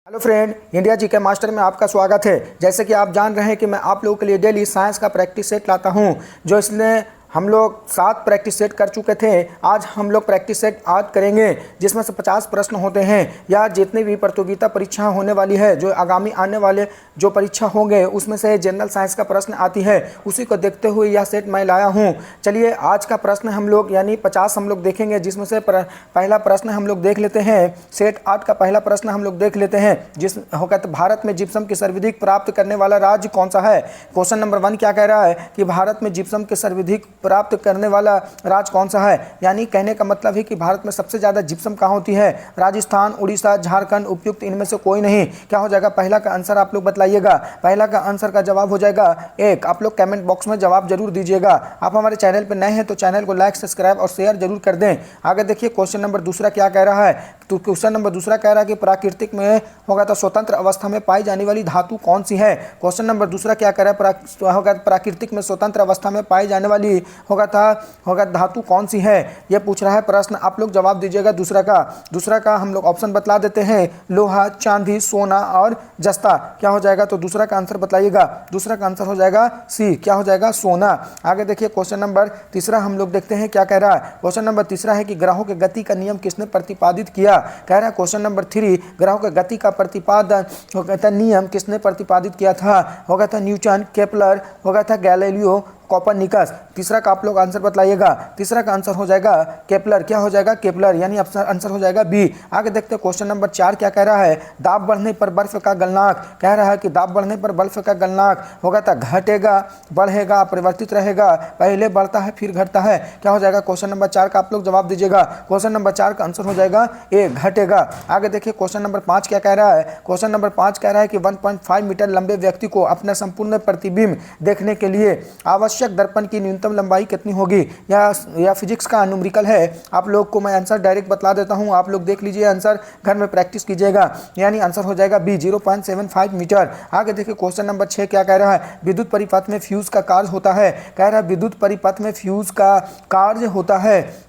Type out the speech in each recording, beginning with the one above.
Hello friend, India GK master में आपका स्वागत है। जैसे कि आप जान रहे हैं कि मैं आप लोगों के लिए डेली साइंस का प्रैक्टिस सेट लाता हूं, जो इसने हम लोग 7 प्रैक्टिस सेट कर चुके थे। आज हम लोग प्रैक्टिस सेट आज करेंगे, जिसमें से 50 प्रश्न होते हैं। या जितनी भी प्रतियोगिता परीक्षा होने वाली है, जो आगामी आने वाले जो परीक्षा होंगे, उसमें से जनरल साइंस का प्रश्न आती है, उसी को देखते हुए यह सेट मैं लाया हूं। चलिए आज का प्रश्न हम लोग यानी 50 हम लोग देखेंगे, जिसमें से पहला प्रश्न हम लोग देख लेते हैं। सेट 8 का पहला प्रश्न हम लोग देख लेते हैं, जिस होगा तो भारत में जिप्सम की सर्वाधिक प्राप्त करने वाला राज्य कौन सा है। क्वेश्चन नंबर 1 क्या कह रहा है कि भारत में जिप्सम के सर्वाधिक प्राप्त करने वाला राज्य कौन सा है। यानी कहने का मतलब है कि भारत में सबसे ज़्यादा जिप्सम कहाँ होती है। राजस्थान, उड़ीसा, झारखंड, उपयुक्त इनमें से कोई नहीं। क्या हो जाएगा पहला का आंसर, आप लोग बताइएगा। पहला का आंसर का जवाब हो जाएगा 1। आप लोग कमेंट बॉक्स में जवाब जरूर दीजिएगा। आप हमारे चैनल पर नए हैं तो चैनल को लाइक, सब्सक्राइब और शेयर जरूर कर दें। आगे देखिए क्वेश्चन नंबर दूसरा क्या कह रहा है। तो क्वेश्चन नंबर दूसरा कह रहा है कि प्राकृतिक में होगा तो स्वतंत्र अवस्था में पाई जाने वाली धातु कौन सी है। क्वेश्चन नंबर दूसरा क्या कह रहा है, होगा प्राकृतिक में स्वतंत्र अवस्था में पाई जाने वाली होगा धातु कौन सी है, यह पूछ रहा है प्रश्न। आप लोग जवाब दीजिएगा दूसरा का हम लोग ऑप्शन बतला देते हैं, लोहा, चांदी, सोना और जस्ता। क्या हो जाएगा, तो दूसरा का आंसर बताइएगा। दूसरा का आंसर हो जाएगा सी, क्या हो जाएगा, सोना। आगे देखिए क्वेश्चन नंबर तीसरा हम लोग देखते हैं क्या कह रहा है। क्वेश्चन नंबर तीसरा है कि ग्रहों के गति का नियम किसने प्रतिपादित किया। कह रहा है क्वेश्चन नंबर 3, ग्रहों के गति का प्रतिपादन नियम किसने प्रतिपादित किया था। होगा था न्यूटन, केपलर, होगा था गैलीलियो, कोपरनिकस। तीसरा का आप लोग आंसर बताइएगा। तीसरा का आंसर हो जाएगा केपलर। क्या हो जाएगा, केपलर, यानी आंसर हो जाएगा बी। आगे देखते हैं क्वेश्चन नंबर 4 क्या कह रहा है। दाब बढ़ने पर बर्फ का गलनांक, कह रहा है कि दाब बढ़ने पर बर्फ का गलनांक होगा था घटेगा, बढ़ेगा, परिवर्तित रहेगा, पहले बढ़ता है फिर घटता है। क्या हो जाएगा क्वेश्चन नंबर 4 का आप लोग जवाब दीजिएगा। क्वेश्चन नंबर 4 का आंसर हो जाएगा ए, घटेगा। आगे देखिए क्वेश्चन नंबर 5 क्या कह रहा है। क्वेश्चन नंबर 5 कह रहा है कि 1.5 मीटर लंबे व्यक्ति को अपना संपूर्ण प्रतिबिंब देखने के लिए आवश्यक दर्पण की न्यूनतम लंबाई कितनी होगी। या फिजिक्स का न्यूमेरिकल है। आप लोग को मैं आंसर डायरेक्ट बतला देता हूं, आप लोग देख लीजिए आंसर, घर में प्रैक्टिस कीजिएगा। यानी आंसर हो जाएगा बी, 0.75 मीटर। आगे देखिए क्वेश्चन नंबर 6 क्या कह रहा है। विद्युत परिपथ में फ्यूज का कार्य होता है। कह रहा है विद्युत परिपथ में फ्यूज का कार्य होता है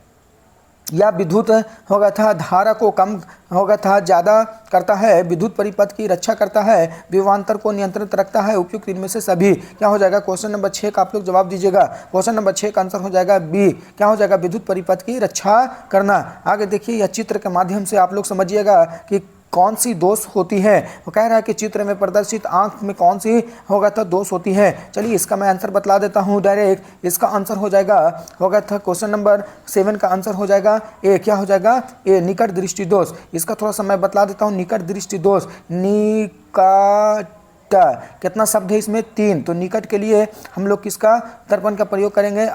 या विद्युत होगा था धारा को कम होगा था ज़्यादा करता है, विद्युत परिपथ की रक्षा करता है, विभवांतर को नियंत्रित रखता है, उपयुक्त इनमें से सभी। क्या हो जाएगा क्वेश्चन नंबर 6 का आप लोग जवाब दीजिएगा। क्वेश्चन नंबर 6 का आंसर हो जाएगा बी। क्या हो जाएगा, विद्युत परिपथ की रक्षा करना। आगे देखिए यह चित्र के माध्यम से आप लोग समझिएगा कि कौन सी दोष होती है। वो कह रहा है कि चित्र में प्रदर्शित आंख में कौन सी होगा था दोष होती है। चलिए इसका मैं आंसर बतला देता हूँ डायरेक्ट। इसका आंसर हो जाएगा होगा था क्वेश्चन नंबर 7 का आंसर हो जाएगा ए। क्या हो जाएगा ए, निकट दृष्टि दोष। इसका थोड़ा सा मैं बतला देता हूँ। निकट दृष्टि दोष, निकट कितना शब्द है इसमें, 3। तो निकट के लिए हम लोग किसका दर्पण का प्रयोग करेंगे,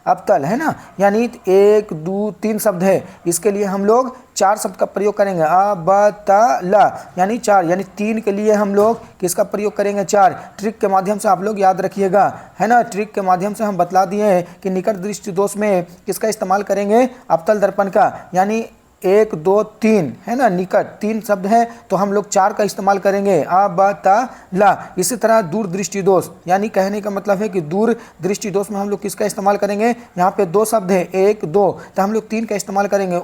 अबतल है ना, यानी 1 2 3 शब्द है। इसके लिए हम लोग 4 शब्द का प्रयोग करेंगे, अबतला यानी 4, यानी 3 के लिए हम लोग किसका प्रयोग करेंगे, 4। ट्रिक के माध्यम से आप लोग याद रखिएगा, है ना। ट्रिक के माध्यम से हम बतला दिए हैं कि निकट दृष्टि दोष में किसका इस्तेमाल करेंगे, अबतल दर्पण का। यानी 1 2 3 है ना, निकट 3 शब्द है तो हम लोग 4 का इस्तेमाल करेंगे, अबतला। इसी तरह दूर दृष्टि दोष, यानी कहने का मतलब है कि दूर दृष्टि दोष में हम लोग किसका इस्तेमाल करेंगे। यहाँ पे 2 शब्द है, 1 2, तो हम लोग 3 का इस्तेमाल करेंगे,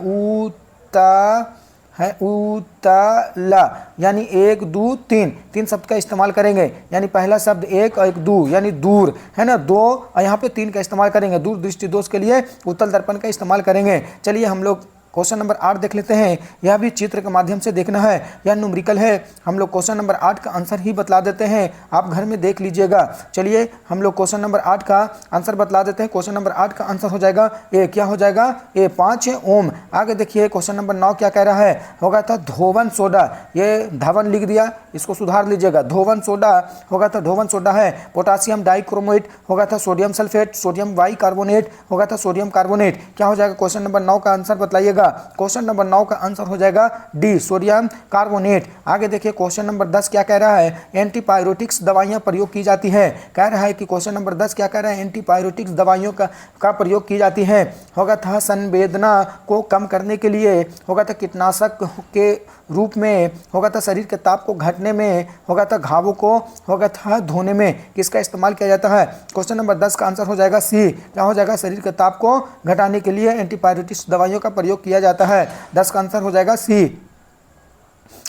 उतला, यानी 1 2 3 शब्द का इस्तेमाल करेंगे। यानी पहला शब्द 1 और 1 2 यानी दूर, है ना, 2, और यहाँ पे 3 का इस्तेमाल करेंगे। दूर दृष्टि दोष के लिए उत्तल दर्पण का इस्तेमाल करेंगे। चलिए हम लोग क्वेश्चन नंबर 8 देख लेते हैं। यह भी चित्र के माध्यम से देखना है, यह न्यूमेरिकल है। हम लोग क्वेश्चन नंबर 8 का आंसर ही बतला देते हैं, आप घर में देख लीजिएगा। चलिए हम लोग क्वेश्चन नंबर 8 का आंसर बतला देते हैं। क्वेश्चन नंबर 8 का आंसर हो जाएगा ए। क्या हो जाएगा ए, 5 ओम। आगे देखिए क्वेश्चन नंबर 9 क्या कह रहा है। होगा था धोवन सोडा, ये धवन लिख दिया, इसको सुधार लीजिएगा। धोवन सोडा होगा था, धोवन सोडा है पोटासियम डाइक्रोमेट, होगा था सोडियम सल्फेट, सोडियम बाइकार्बोनेट, होगा था सोडियम कार्बोनेट। क्या हो जाएगा क्वेश्चन नंबर 9 का आंसर बताइएगा। क्वेश्चन नंबर 9 का आंसर हो जाएगा डी, सोडियम कार्बोनेट। आगे देखिए क्वेश्चन नंबर 10 क्या कह रहा है। एंटीपायरोटिक्स दवाइयां प्रयोग की जाती है। कह रहा है कि क्वेश्चन नंबर 10 क्या कह रहा है, एंटीपायरोटिक्स दवाइयों का प्रयोग की जाती है। होगा था संवेदना को कम करने के लिए, होगा था कीटनाशक के रूप में, होगा था शरीर के ताप को घटने में, होगा था घावों को होगा था धोने में किसका इस्तेमाल किया जाता है। क्वेश्चन नंबर 10 का आंसर हो जाएगा सी। क्या हो जाएगा, शरीर के ताप को घटाने के लिए एंटीपायरोटिक्स दवाइयों का प्रयोग किया जाता है। 10 का आंसर हो जाएगा सी।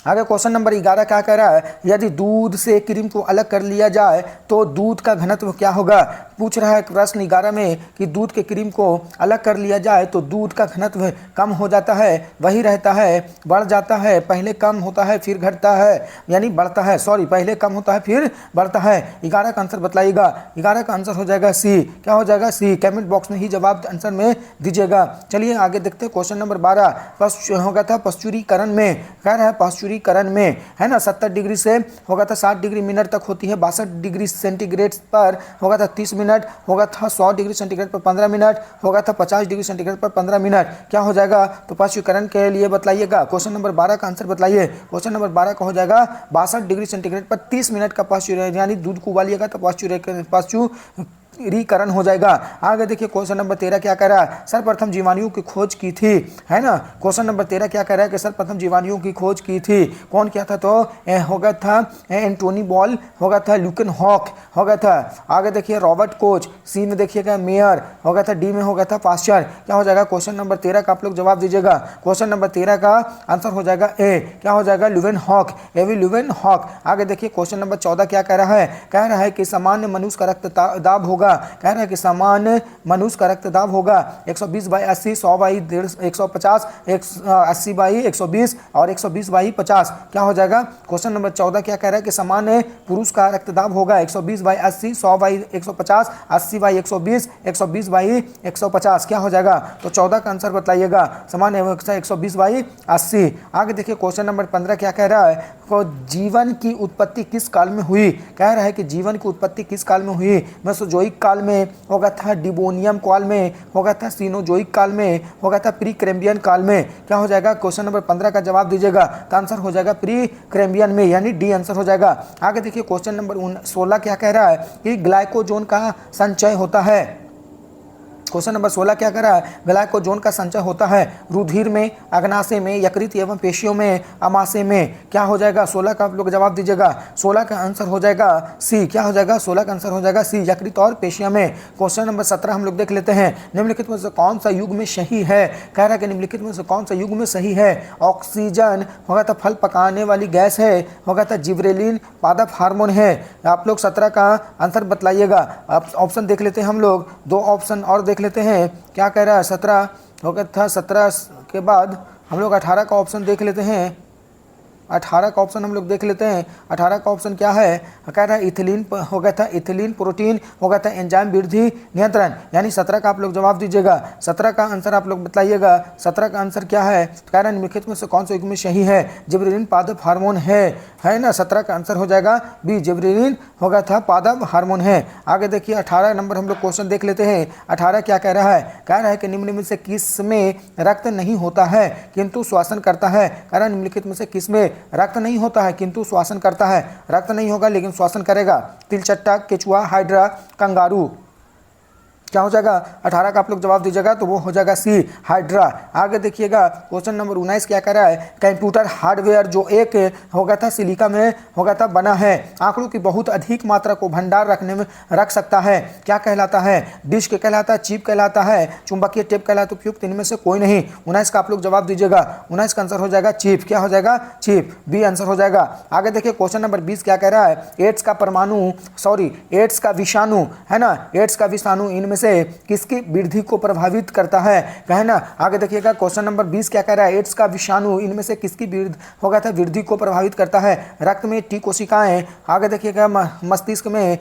आगे क्वेश्चन नंबर 11 क्या कह रहा है, यदि दूध से क्रीम को अलग कर लिया जाए तो दूध का घनत्व क्या होगा। पूछ रहा है प्रश्न 11 में कि दूध के क्रीम को अलग कर लिया जाए तो दूध का घनत्व कम हो जाता है, वही रहता है, बढ़ जाता है, पहले कम होता है फिर घटता है, यानी बढ़ता है, सॉरी पहले कम होता है फिर बढ़ता है। 11 का आंसर बताइएगा। 11 का आंसर हो जाएगा सी। क्या हो जाएगा सी। कमेंट बॉक्स में ही जवाब आंसर में दीजिएगा। चलिए आगे देखते हैं क्वेश्चन नंबर 12 होगा था पाश्चुरीकरण में। कह रहा है पाश्चुरीकरण में है ना 70 डिग्री से होगा था 60 डिग्री मिनट तक होती है। 62 डिग्री सेंटीग्रेड पर होगा था 30 मिनट, होगा था 100 डिग्री सेंटीग्रेड पर 15 मिनट, होगा था 50 डिग्री सेंटीग्रेड पर 15 मिनट। क्या हो जाएगा, तो पाश्चुरीकरण के लिए बताइएगा। क्वेश्चन नंबर 12 का आंसर बताइए। क्वेश्चन नंबर 12 का हो जाएगा 62 डिग्री सेंटीग्रेड पर 30 मिनट का पाश्चुरीकरण, यानी दूध को उबालिएगा तो पाश्चुरीकरण हो जाएगा। आगे देखिए क्वेश्चन नंबर 13 क्या कह रहा है, सर्वप्रथम जीवाणुओं की खोज की थी, है ना। क्वेश्चन नंबर 13 क्या कह रहा है कि सर्वप्रथम जीवाणुओं की खोज की थी, कौन किया था, तो होगा था एंटोनी बॉल, होगा था ल्यूकेन हॉक, होगा था। आगे देखिए रॉबर्ट कोच, सी में देखिएगा मेयर, होगा था डी में होगा था पास्चर। क्या हो जाएगा क्वेश्चन नंबर 13 का आप लोग जवाब दीजिएगा। क्वेश्चन नंबर 13 का आंसर हो जाएगा ए। क्या हो जाएगा ल्यूवेन हॉक, एवी ल्यूवेन हॉक। आगे देखिए क्वेश्चन नंबर 14 क्या कह रहा है, कह रहा है कि सामान्य मनुष्य का रक्तदाब होगा, कह रहा है कि सामान्य मनुष्य का रक्तदाब होगा 120/80, 100/150, 80/120 और 120/50। क्या हो जाएगा क्वेश्चन नंबर 14 क्या कह रहा है कि सामान्य पुरुष का रक्तदाब होगा 120/80, 100/150, 80/120, 120/150। क्या हो जाएगा, तो 14 का आंसर बताइएगा। सामान्य 120/80। आगे देखिए क्वेश्चन नंबर 15 क्या कह रहा है, को जीवन की उत्पत्ति किस काल में हुई। कह रहा है कि जीवन की उत्पत्ति किस काल में हुई, मेसोजोइक काल में, होगा था डिवोनियम काल में, होगा था सीनोजोइक काल में, होगा था प्री कैम्ब्रियन काल में। क्या हो जाएगा क्वेश्चन नंबर 15 का जवाब दीजिएगा। तो आंसर हो जाएगा प्री कैम्ब्रियन में, यानी डी आंसर हो जाएगा। आगे देखिए क्वेश्चन नंबर 16 क्या कह रहा है कि ग्लाइकोजोन का संचय होता है। क्वेश्चन नंबर 16 क्या कर रहा है, ग्लाइकोजोन का संचय होता है रुधिर में, अग्नाशय में, यकृत एवं पेशियों में, अमाशय में। क्या हो जाएगा 16 का आप लोग जवाब दीजिएगा। 16 का आंसर हो जाएगा सी। क्या हो जाएगा 16 का आंसर हो जाएगा सी, यकृत और पेशियों में। क्वेश्चन नंबर 17 हम लोग देख लेते हैं, निम्नलिखित में से कौन सा युग में सही है। कह रहा है कि निम्नलिखित में से कौन सा युग में सही है। ऑक्सीजन होगा था फल पकाने वाली गैस है, होगा था जिब्रेलिन पादप हार्मोन है। आप लोग 17 का आंसर बतलाइएगा। ऑप्शन देख लेते हैं हम लोग, 2 ऑप्शन और देख लेते हैं। क्या कह रहा है 17 होगा था, 17 के बाद हम लोग 18 का ऑप्शन देख लेते हैं। 18 का ऑप्शन हम लोग देख लेते हैं। 18 का ऑप्शन क्या है, कह रहा है इथिलीन हो गया था, इथिलीन प्रोटीन हो गया था एंजाइम वृद्धि नियंत्रण, यानी 17 का आप लोग जवाब दीजिएगा। 17 का आंसर आप लोग बताइएगा। 17 का आंसर क्या है, कह रहा है निम्नलिखित में से कौन सा युग में सही है। जिब्रेलिन पादप हार्मोन है ना। 17 का आंसर हो जाएगा बी, जिब्रेलिन हो गया था पादप हार्मोन है। आगे देखिए 18 नंबर हम लोग क्वेश्चन देख लेते हैं। 18 क्या कह रहा है, कह रहा है कि निम्न में से किस में रक्त नहीं होता है किंतु श्वसन करता है। कह रहा है निम्नलिखित में से किस में रक्त नहीं होता है किंतु श्वसन करता है। रक्त नहीं होगा लेकिन श्वसन करेगा। तिलचट्टा, केचुआ, हाइड्रा, कंगारू। क्या हो जाएगा 18 का आप लोग जवाब दीजिएगा, तो वो हो जाएगा सी, हाइड्रा। आगे देखिएगा क्वेश्चन नंबर 19 क्या कर रहा है, कंप्यूटर हार्डवेयर जो एक होगा था सिलिका में होगा था बना है, आंकड़ों की बहुत अधिक मात्रा को भंडार रखने में रख सकता है, क्या कहलाता है। डिस्क कहलाता है, चिप कहलाता है, चुंबकीय टेप कहलाता है, उपयुक्त इनमें से कोई नहीं। 19 का आप लोग जवाब दीजिएगा। 19 का आंसर हो जाएगा चिप। क्या हो जाएगा चिप, बी आंसर हो जाएगा। आगे देखिए क्वेश्चन नंबर 20 क्या कह रहा है, एड्स का विषाणु है ना, एड्स का विषाणु इनमें से किसकी वृद्धि को प्रभावित करता है, कहे ना। आगे देखिएगा क्वेश्चन नंबर 20 क्या कह रहा है, एड्स का विषाणु इनमें से किसकी होगा था वृद्धि को प्रभावित करता है। रक्त में टी कोशिकाएं, आगे देखिएगा मस्तिष्क में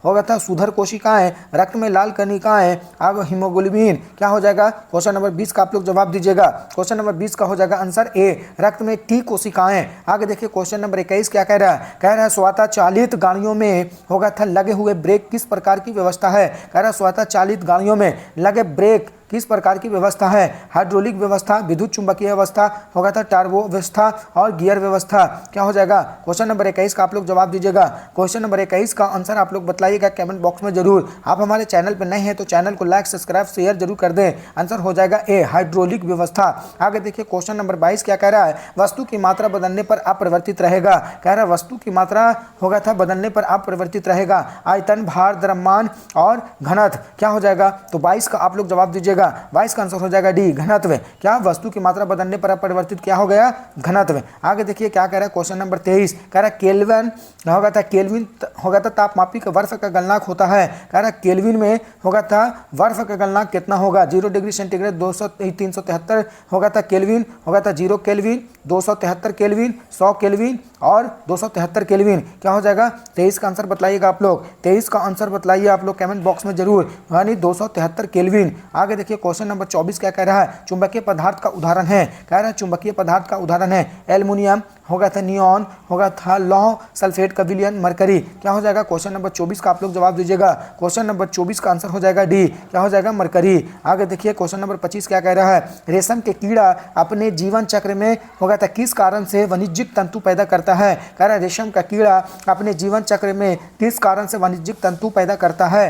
होगा था सुधर कोशिकाएं, रक्त में लाल कणिकाएं, आगे हीमोग्लोबिन। क्या हो जाएगा क्वेश्चन नंबर 20 का आप लोग जवाब दीजिएगा। क्वेश्चन नंबर 20 का हो जाएगा आंसर ए, रक्त में टी कोशिकाएं। आगे देखिए क्वेश्चन नंबर 21 क्या कह रहा है, कह रहा है स्वतः चालित गाड़ियों में होगा था लगे हुए ब्रेक किस प्रकार की व्यवस्था है। कह रहा है स्वतः चालित गाड़ियों में लगे ब्रेक किस प्रकार की व्यवस्था है। हाइड्रोलिक व्यवस्था, विद्युत चुंबकीय व्यवस्था, होगा था टर्बो व्यवस्था और गियर व्यवस्था। क्या हो जाएगा क्वेश्चन नंबर 21 का आप लोग जवाब दीजिएगा। क्वेश्चन नंबर 21 का आंसर आप लोग बताइएगा कमेंट बॉक्स में जरूर। आप हमारे चैनल पर नए हैं तो चैनल को लाइक, सब्सक्राइब, शेयर जरूर कर दें। आंसर हो जाएगा ए, हाइड्रोलिक व्यवस्था। आगे देखिए क्वेश्चन नंबर 22 क्या कह रहा है, वस्तु की मात्रा बदलने पर अपरिवर्तित रहेगा। कह रहा है वस्तु की मात्रा होगा था बदलने पर अपरिवर्तित रहेगा। आयतन, भार, द्रव्यमान और घनत्व। क्या हो जाएगा, तो 22 का आप लोग जवाब दीजिएगा। जाएगा 22 का आंसर हो जाएगा डी घनत्व। क्या वस्तु की मात्रा बदलने पर परिवर्तित क्या हो गया घनत्व। आगे देखिए क्या कह रहा है क्वेश्चन नंबर 23 कह रहा है केल्विन होगा था केल्विन होगा था तापमापी का वर्ष का गलनांक होता है। कह रहा है केल्विन में होगा था वर्ष का गलनांक कितना होगा 0 डिग्री सेंटीग्रेड 373 होगा था केल्विन होगा था 0 केल्विन 273 केल्विन 100 केल्विन और 273 केल्विन। क्या हो जाएगा 23 का आंसर बतलाइएगा आप लोग 23 का आंसर बतलाइए आप लोग कमेंट बॉक्स में जरूर यानी 273 केल्विन। आगे देखिए क्वेश्चन नंबर 24 क्या कह रहा है चुंबकीय पदार्थ का उदाहरण है। कह रहा है चुंबकीय पदार्थ का उदाहरण है एल्युमिनियम होगा था नियॉन होगा था लौह सल्फेट का विलयन मरकरी। क्या हो जाएगा क्वेश्चन नंबर 24 का आप लोग जवाब दीजिएगा। क्वेश्चन नंबर 24 का आंसर हो जाएगा डी क्या हो जाएगा मरकरी। आगे देखिए क्वेश्चन नंबर 25 क्या कह रहा है रेशम के कीड़ा अपने जीवन चक्र में होगा था किस कारण से वाणिज्यिक तंतु पैदा करता है। कह रहा है रेशम का कीड़ा अपने जीवन चक्र में किस कारण से वाणिज्यिक तंतु पैदा करता है।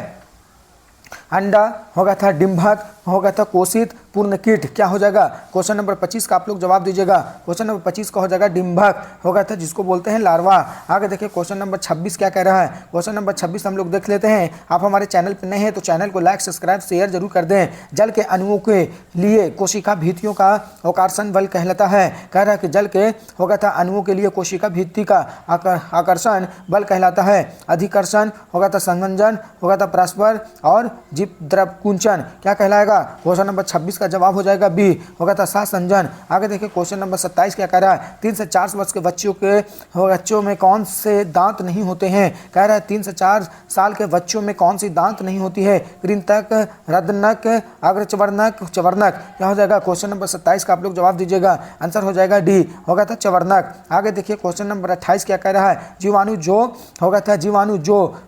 अंडा होगा था डिंभक होगा था कोशित पूर्ण कीट। क्या हो जाएगा क्वेश्चन नंबर 25 का आप लोग जवाब दीजिएगा। क्वेश्चन नंबर 25 का हो जाएगा डिंभक होगा था जिसको बोलते हैं लार्वा। आगे देखिए क्वेश्चन नंबर 26 क्या कह रहा है। क्वेश्चन नंबर 26 हम लोग देख लेते हैं। आप हमारे चैनल पर नए हैं तो चैनल को लाइक सब्सक्राइब शेयर जरूर कर दें। जल के अणुओं के लिए कोशिका भित्तियों का आकर्षण बल कहलाता है। कह रहा है कि जल के होगा था अणुओं के लिए कोशिका भित्ति का आकर्षण बल कहलाता है। अधिकर्षण होगा था संवंजन होगा था परस्पर और जीव द्रव कुंचन क्या कहलाएगा। क्वेश्चन नंबर 26 का जवाब हो जाएगा बी होगा था सहसंजन। आगे देखिए क्वेश्चन नंबर 27 क्या कह रहा है 3 से 4 वर्ष के बच्चों में कौन से दांत नहीं होते हैं। कह रहा है 3 से 4 साल के बच्चों में कौन सी दांत नहीं होती है कृंतक रदनक अग्रचवर्णक चवर्णक। क्या हो जाएगा क्वेश्चन नंबर 27 का आप लोग जवाब दीजिएगा। आंसर हो जाएगा डी होगा था चवर्णक। आगे देखिए क्वेश्चन नंबर 28 क्या कह रहा है जीवाणु जो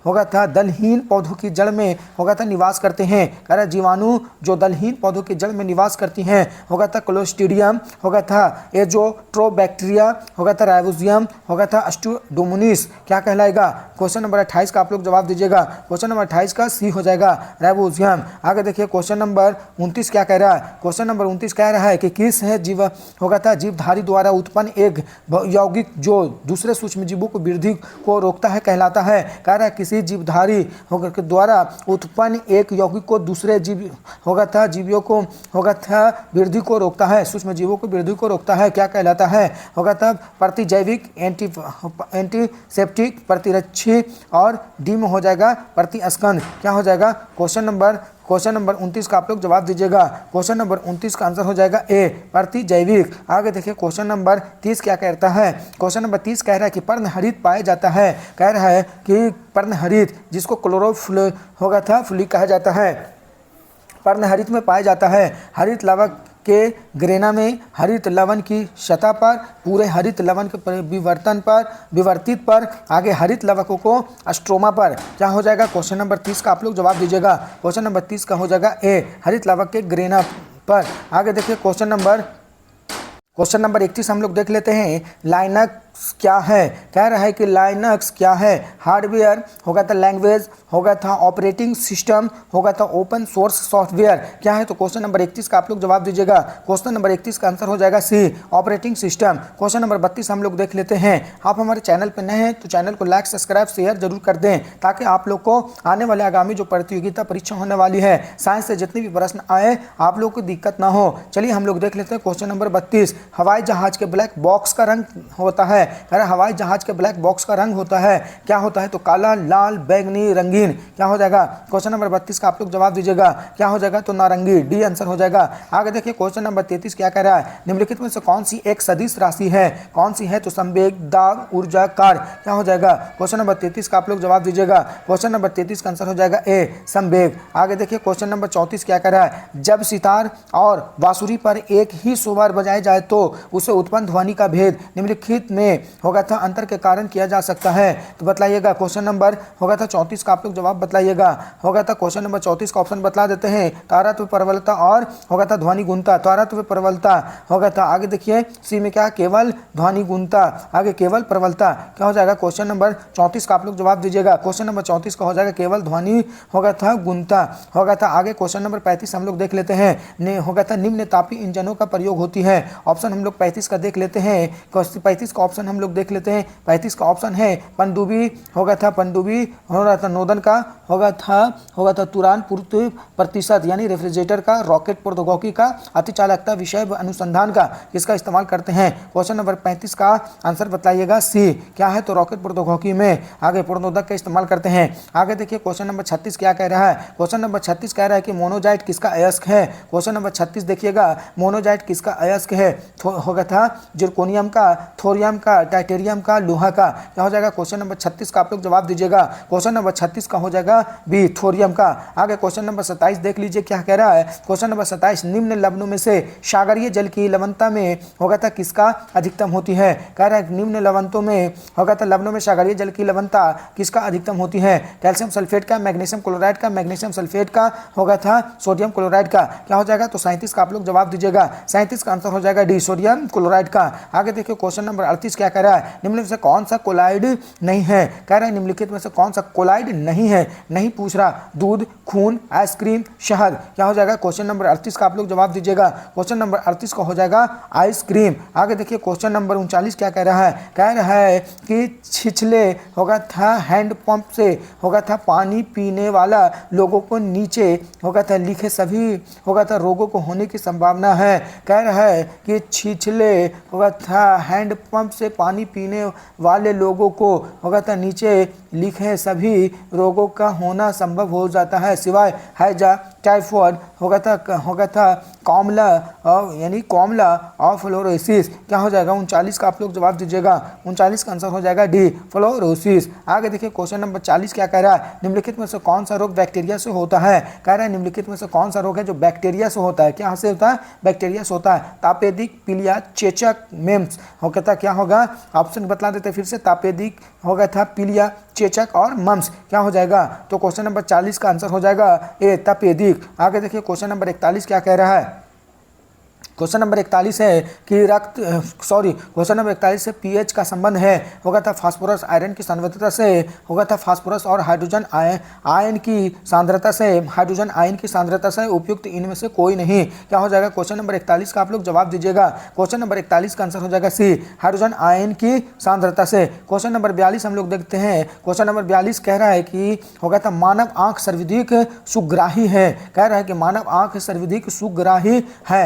होगा था दलहीन पौधों की जड़ में होगा था निवास करते हैं। कह रहा है जीवाणु जो दलहीन पौधों की जड़ में निवास करती हैं होगा था क्लोस्ट्रीडियम होगा था एजोट्रोबैक्टीरिया होगा था राइबोजियम होगा था एस्ट्रोडोमोनिस। क्या कहलाएगा क्वेश्चन नंबर 28 का आप लोग जवाब दीजिएगा। क्वेश्चन नंबर 28 का सी हो जाएगा राइबोजियम। आगे देखिए क्वेश्चन नंबर 29 क्या कह रहा है। क्वेश्चन नंबर 29 कह रहा है कि किस है जीव होगा था जीवधारी द्वारा उत्पन्न एक यौगिक जो दूसरे सूक्ष्म जीवों को वृद्धि को रोकता है कहलाता है। कह रहा है किसी जीवधारी होकर द्वारा उत्पन्न एक यौगिक को दूसरे जीव होगा था जीवियों को होगा था वृद्धि को रोकता है सूक्ष्म जीवों को वृद्धि को रोकता है क्या कहलाता है होगा था प्रतिजैविक एंटीसेप्टिक प्रतिरक्षी और डी में हो जाएगा प्रतिस्कंद। क्या हो जाएगा क्वेश्चन नंबर 29 का आप लोग जवाब दीजिएगा। क्वेश्चन नंबर 29 का आंसर हो जाएगा ए प्रतिजैविक। आगे देखिए क्वेश्चन नंबर 30 क्या कहता है। क्वेश्चन नंबर 30 कह रहा है कि पर्णहरित पाया जाता है। कह रहा है कि पर्णहरित जिसको क्लोरोफिल होगा था फुली कहा जाता है पर्णहरित में पाया जाता है हरित लवक के ग्रेना में हरित लवण की सतह पर पूरे हरित लवण के विवर्तित पर आगे हरित लवकों को स्ट्रोमा पर। क्या हो जाएगा क्वेश्चन नंबर 30 का आप लोग जवाब दीजिएगा। क्वेश्चन नंबर 30 का हो जाएगा ए हरित लवक के ग्रेना पर। आगे देखिए क्वेश्चन नंबर 31 हम लोग देख लेते हैं लाइनक्स क्या है। कह रहा है कि लाइनक्स क्या है हार्डवेयर होगा था लैंग्वेज होगा था ऑपरेटिंग सिस्टम होगा था ओपन सोर्स सॉफ्टवेयर। क्या है तो क्वेश्चन नंबर 31 का आप लोग जवाब दीजिएगा। क्वेश्चन नंबर 31 का आंसर हो जाएगा सी ऑपरेटिंग सिस्टम। क्वेश्चन नंबर 32 हम लोग देख लेते हैं। आप हमारे चैनल पर नए हैं तो चैनल को लाइक सब्सक्राइब शेयर जरूर कर दें ताकि आप लोग को आने वाले आगामी जो प्रतियोगिता परीक्षा होने वाली है साइंस से जितने भी प्रश्न आए आप लोग को दिक्कत ना हो। चलिए हम लोग देख लेते हैं क्वेश्चन नंबर 32 हवाई जहाज के ब्लैक बॉक्स का रंग होता है। अरे हवाई जहाज के ब्लैक बॉक्स का रंग होता है क्या होता है तो काला लाल बैंगनी रंगीन। क्या हो जाएगा क्वेश्चन नंबर 32 का आप लोग जवाब दीजिएगा। क्या हो जाएगा तो नारंगी डी आंसर हो जाएगा। आगे देखिए क्वेश्चन नंबर 33 क्या कह रहा है निम्नलिखित में से कौन सी एक सदिश राशि है। कौन सी है तो संवेग दाब ऊर्जा कार। क्या हो जाएगा क्वेश्चन नंबर 33 का आप लोग जवाब दीजिएगा। क्वेश्चन नंबर 33 का आंसर हो जाएगा ए संवेग। आगे देखिए क्वेश्चन नंबर 34 क्या कह रहा है जब सितार और बांसुरी पर एक ही स्वर बजाए जाए तो उसे उत्पन्न ध्वनि का भेद निम्नलिखित में होगा था अंतर के कारण किया जा सकता है तो बतलाइएगा। क्वेश्चन नंबर होगा था 34 का आप लोग जवाब बतलाइएगा। होगा था क्वेश्चन नंबर 34 का ऑप्शन बतला देते हैं तारत्व प्रबलता और होगा था ध्वनि गुणता। तारत्व प्रबलता होगा था आगे देखिए सी में क्या केवल ध्वनि गुणता आगे केवल प्रबलता। क्या हो जाएगा क्वेश्चन नंबर 34 का आप लोग जवाब दीजिएगा। क्वेश्चन नंबर 34 का हो जाएगा केवल ध्वनि होगा था गुणता होगा था। आगे क्वेश्चन नंबर 35 हम लोग देख लेते हैं होगा था निम्न तापी इंजनों का प्रयोग होती है। ऑप्शन ऑप्शन हम लोग 35 का देख लेते हैं। 35 का ऑप्शन हम लोग देख लेते हैं। 35 का ऑप्शन है पनडुब्बी होगा था, पनडुब्बी हो रहा था, नोदन का होगा था तुरान पूर्ति प्रतिशत यानी रेफ्रिजरेटर का, रॉकेट प्रौद्योगिकी का, अतिचालकता विषय अनुसंधान का किसका इस्तेमाल करते हैं। क्वेश्चन नंबर 35 का आंसर बताइएगा सी क्या है, तो रॉकेट प्रौद्योगिकी में आगे प्रणोदक का इस्तेमाल करते हैं। आगे देखिए क्वेश्चन नंबर 36 क्या कह रहा है। क्वेश्चन नंबर 36 कह रहा है कि मोनोजाइट किसका अयस्क है। क्वेश्चन नंबर 36 देखिएगा, मोनोजाइट किसका अयस्क है, होगा था जिरकोनियम का, थोरियम का, टाइटेरियम का, लोहा का। क्या हो जाएगा क्वेश्चन नंबर 36 का, आप लोग जवाब दीजिएगा। क्वेश्चन नंबर 36 का हो जाएगा बी, थोरियम का। आगे क्वेश्चन नंबर 27 देख लीजिए क्या कह रहा है। क्वेश्चन नंबर 27, निम्न लवणों में से सागरीय जल की लवणता में होगा था किसका अधिकतम होती है। कह रहा है निम्न लवणों में होगा था, लवणों में सागरीय जल की लवणता किसका अधिकतम होती है। कैल्शियम सल्फेट का, मैग्नीशियम क्लोराइड का, मैग्नीशियम सल्फेट का, होगा था सोडियम क्लोराइड का। क्या हो जाएगा, तो 37 का आप लोग जवाब दीजिएगा। 37 का आंसर हो जाएगा डी, सोडियम क्लोराइड का। आगे देखिए क्वेश्चन नंबर 38 क्या कह रहा है, निम्नलिखित में से कौन सा कोलाइड नहीं है। कह रहा है निम्नलिखित में से कौन सा कोलाइड नहीं है, नहीं पूछ रहा, दूध, खून, आइसक्रीम, शहद। क्या हो जाएगा क्वेश्चन नंबर 38 का आप लोग जवाब दीजिएगा। क्वेश्चन नंबर 38 का हो जाएगा आइसक्रीम। आगे देखिए क्वेश्चन नंबर 39 क्या कह रहा है। कह रहा है कि छिछले होगा था हैंडपंप से होगा था पानी पीने वाला लोगों को नीचे होगा था लिखे सभी होगा था रोगों को होने की संभावना है। कह रहा है कि छिछले होगा था हैंडपंप से पानी पीने वाले लोगों को होगा था नीचे लिखे सभी रोगों का होना संभव हो जाता है सिवाय हैजा, टाइफॉइड होगा था कॉमला यानी कॉमला और फ्लोरोसिस। क्या हो जाएगा 39 का आप लोग जवाब दीजिएगा। 39 का आंसर हो जाएगा डी, फ्लोरोसिस। आगे देखिए क्वेश्चन नंबर 40 क्या कह रहा है, निम्नलिखित में से कौन सा रोग बैक्टीरिया से होता है। कह रहा है निम्नलिखित में से कौन सा रोग है जो बैक्टीरिया से होता है। क्या से होता है, बैक्टीरिया से होता है। तापेदिक, पीलिया, चेचक, मेम्स होगा था। क्या होगा ऑप्शन बतला देते फिर से, तापेदिक होगा था, पीलिया, चेचक और मम्स। क्या हो जाएगा, तो क्वेश्चन नंबर 40 का आंसर हो जाएगा ए, तापेदिक। आगे देखिए क्वेश्चन नंबर 41 क्या कह रहा है। क्वेश्चन नंबर 41 है कि क्वेश्चन नंबर 41 से पीएच का संबंध है होगा था फास्फोरस आयरन की सांद्रता से होगा था फास्फोरस और हाइड्रोजन आयन की सांद्रता से, हाइड्रोजन आयन की सांद्रता से उपयुक्त इनमें से कोई नहीं। क्या हो जाएगा क्वेश्चन नंबर 41 का आप लोग जवाब दीजिएगा। क्वेश्चन नंबर 41 का आंसर हो जाएगा सी, हाइड्रोजन आयन की सांद्रता से। क्वेश्चन नंबर 42 हम लोग देखते हैं। क्वेश्चन नंबर 42 कह रहा है कि होगा था मानव आंख सर्वाधिक सुग्राही है। कह रहा है कि मानव आंख सर्वाधिक सुग्राही है।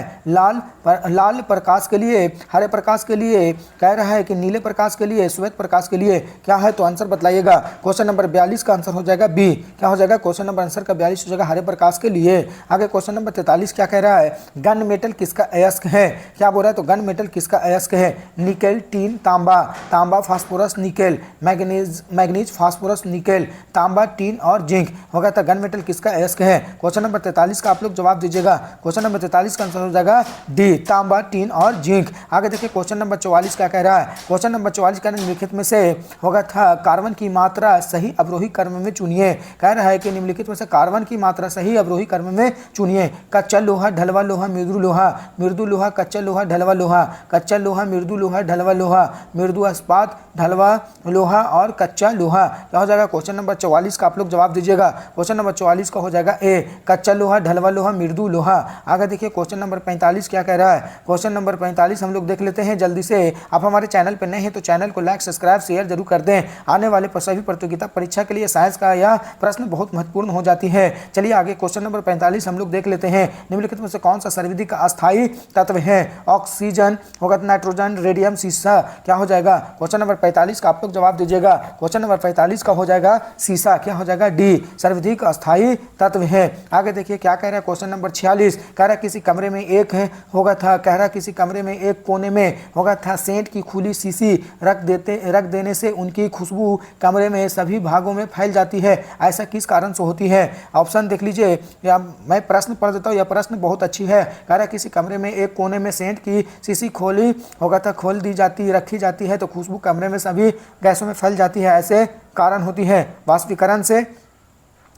लाल प्रकाश के लिए, हरे प्रकाश के लिए, कह रहा है कि नीले प्रकाश के लिए, श्वेत प्रकाश के लिए। क्या है, तो आंसर बताइएगा। क्वेश्चन नंबर 42 का आंसर हो जाएगा बी। क्या हो जाएगा क्वेश्चन नंबर आंसर का 42 हो जाएगा हरे प्रकाश के लिए। आगे क्वेश्चन नंबर 43 क्या कह रहा है, गन मेटल किसका अयस्क है। क्या बोल रहा है, तो गन मेटल किसका अयस्क है। निकेल, टीन, तांबा, तांबा, phosphorus, nickel, manganese, phosphorus, nickel, तांबा, टीन और जिंक होगा। तो गन मेटल किसका अयस्क है। क्वेश्चन नंबर 43 का आप लोग जवाब दीजिएगा। क्वेश्चन नंबर 43 का आंसर हो जाएगा डी, तांबा, टीन और जिंक। आगे देखिए क्वेश्चन नंबर 44 क्या कह रहा है। क्वेश्चन नंबर 44 का निम्नलिखित में से होगा था कार्बन की मात्रा सही अवरोही क्रम में चुनिए। कह रहा है कि निम्नलिखित में से कार्बन की मात्रा सही अवरोही क्रम में चुनिए। कच्चा लोहा, ढलवा लोहा, मृदु लोहा, मृदु लोहा, कच्चा लोहा, ढलवा लोहा, कच्चा लोहा, मृदु लोहा, ढलवा लोहा, मृदु इस्पात, ढलवा लोहा और कच्चा लोहा। क्या हो जाएगा क्वेश्चन नंबर 44 का आप लोग जवाब दीजिएगा। क्वेश्चन नंबर 44 का हो जाएगा ए, कच्चा लोहा, ढलवा लोहा, मृदु लोहा। आगे देखिए क्वेश्चन नंबर 45 क्या कह रहा है। क्वेश्चन नंबर 45 हम लोग देख लेते हैं जल्दी से। आप हमारे चैनल पर नए हैं तो चैनल को लाइक, सब्सक्राइब, शेयर जरूर कर दें। आने वाले सभी प्रतियोगिता परीक्षा के लिए साइंस का यह प्रश्न बहुत महत्वपूर्ण हो जाती है। चलिए आगे क्वेश्चन नंबर 45 हम लोग देख लेते हैं। निम्नलिखित में से कौन सा सर्वाधिक अस्थायी तत्व है। ऑक्सीजन होगा, नाइट्रोजन, रेडियम, सीसा। क्या हो जाएगा क्वेश्चन नंबर 45 का आप लोग जवाब दीजिएगा। क्वेश्चन नंबर 45 का हो जाएगा सीसा। क्या हो जाएगा डी, सर्वाधिक अस्थायी तत्व है। आगे देखिए क्या कह रहा है क्वेश्चन नंबर 46। कह रहा है किसी कमरे में एक है होगा था, कह रहा है किसी कमरे में एक कोने में होगा था सेंट की खुली शीशी रख देने से उनकी खुशबू कमरे में सभी भागों में फैल जाती है। ऐसा किस कारण से होती है। ऑप्शन देख लीजिए, या मैं प्रश्न पढ़ देता हूँ। यह प्रश्न बहुत अच्छी है। कह रहा है किसी कमरे में एक कोने में सेंट की शीशी खोल दी जाती रखी जाती है तो खुशबू कमरे में सभी गैसों में फैल जाती है। ऐसे कारण होती है वाष्पीकरण से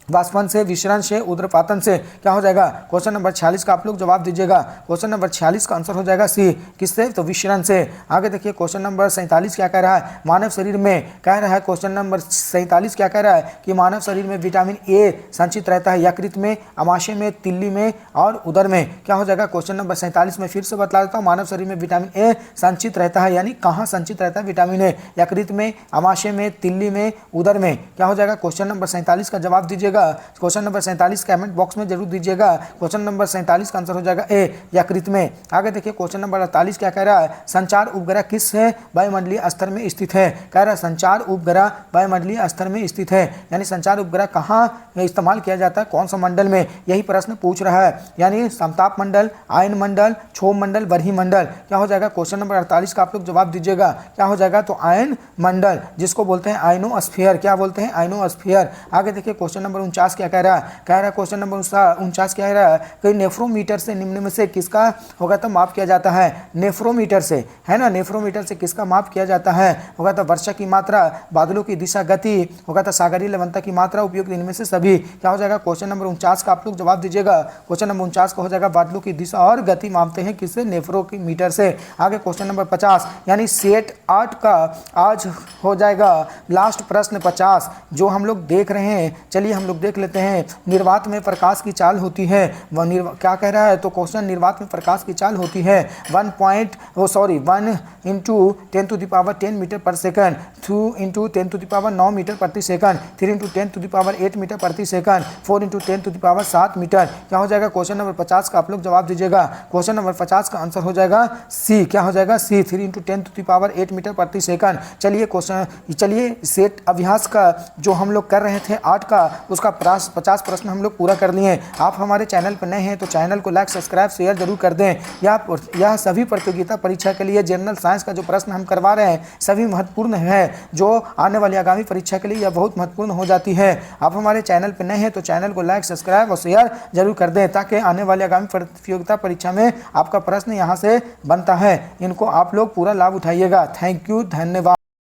वाष्पन से, विसरण से, उदरपातन से। क्या हो जाएगा क्वेश्चन नंबर 46 का आप लोग जवाब दीजिएगा। क्वेश्चन नंबर 46 का आंसर हो जाएगा सी, किससे, तो विसरण से। आगे देखिए क्वेश्चन नंबर 47 क्या कह रहा है, मानव शरीर में कह रहा है, क्वेश्चन नंबर 47 क्या कह रहा है कि मानव शरीर में विटामिन ए संचित रहता है यकृत में, अमाशय में, तिल्ली में और उदर में। क्या हो जाएगा क्वेश्चन नंबर 47 में फिर से बता देता हूँ, मानव शरीर में विटामिन ए संचित रहता है, यानी कहाँ संचित रहता है विटामिन ए, यकृत में, अमाशय में, तिल्ली में, उदर में। क्या हो जाएगा क्वेश्चन नंबर 47 का जवाब दीजिएगा। क्वेश्चन नंबर 47 कमेंट बॉक्स में जरूर दीजिएगा। क्वेश्चन नंबर 47 का आंसर हो जाएगा ए, यकृत में। आगे देखिए क्वेश्चन नंबर 48 क्या कह रहा है, संचार उपग्रह किस वायुमंडलीय स्तर में स्थित है। कह रहा है संचार उपग्रह वायुमंडलीय स्तर में स्थित है, यानी संचार उपग्रह कहाँ इस्तेमाल किया जाता है, कौन सा मंडल में, यही प्रश्न पूछ रहा है, यानी समताप मंडल, आयन मंडल, क्षोभ मंडल, बरही मंडल। क्या हो जाएगा क्वेश्चन नंबर 48 का आप लोग जवाब दीजिएगा। क्या हो जाएगा तो आयन मंडल, जिसको बोलते हैं आयनोस्फीयर। क्या बोलते हैं, आयनोस्फीयर। आगे देखिए क्वेश्चन नंबर 49 क्या कह रहा है, कह रहा है क्वेश्चन नंबर 49 क्या कह रहा है कि नेफ्रोमीटर से निम्न में से किसका होगा तो माप किया जाता है, नेफ्रोमीटर से, है ना, नेफ्रोमीटर से किसका माप किया जाता है, होगा तो वर्षा की मात्रा, बादलों की दिशा, गति, होगा तो सागरीय लवणता की मात्रा, उपयुक्त इनमें से सभी। क्या हो जाएगा क्वेश्चन नंबर 49 का आप लोग जवाब दीजिएगा। क्वेश्चन नंबर 49 का हो जाएगा बादलों की दिशा और गति मापते हैं किससे, नेफ्रोमीटर से। आगे क्वेश्चन नंबर 50 यानी सेट 8 का आज हो जाएगा लास्ट प्रश्न 50 जो हम लोग देख रहे हैं। चलिए हम लोग देख लेते हैं। निर्वात में प्रकाश की चाल होती है, क्या कह रहा है तो क्वेश्चन निर्वात में प्रकाश की चाल होती है 1 इंटू 10⁻10 मीटर पर सेकंड, 2 इंटू 10⁻9 मीटर प्रति सेकंड, 3 इंटू 10⁸ मीटर प्रति सेकंड, 4 इंटू 10⁻7 मीटर। क्या हो जाएगा क्वेश्चन नंबर 50 का आप लोग जवाब दीजिएगा। क्वेश्चन नंबर 50 का आंसर हो जाएगा सी। क्या हो जाएगा सी, 3 इंटू 10⁸ मीटर प्रति सेकंड। चलिए सेट अभ्यास का जो हम लोग कर रहे थे 8 का, उसका 50 प्रश्न हम लोग पूरा कर लिए। आप हमारे चैनल पर नए हैं तो चैनल को लाइक, सब्सक्राइब, शेयर जरूर कर दें। यह सभी प्रतियोगिता परीक्षा के लिए जनरल साइंस का जो प्रश्न हम करवा रहे हैं सभी महत्वपूर्ण है, जो आने वाली आगामी परीक्षा के लिए यह बहुत महत्वपूर्ण हो जाती है। आप हमारे चैनल पर नए हैं तो चैनल को लाइक, सब्सक्राइब और शेयर जरूर कर दें, ताकि आने वाली आगामी प्रतियोगिता परीक्षा में आपका प्रश्न यहाँ से बनता है। इनको आप लोग पूरा लाभ उठाइएगा। थैंक यू, धन्यवाद।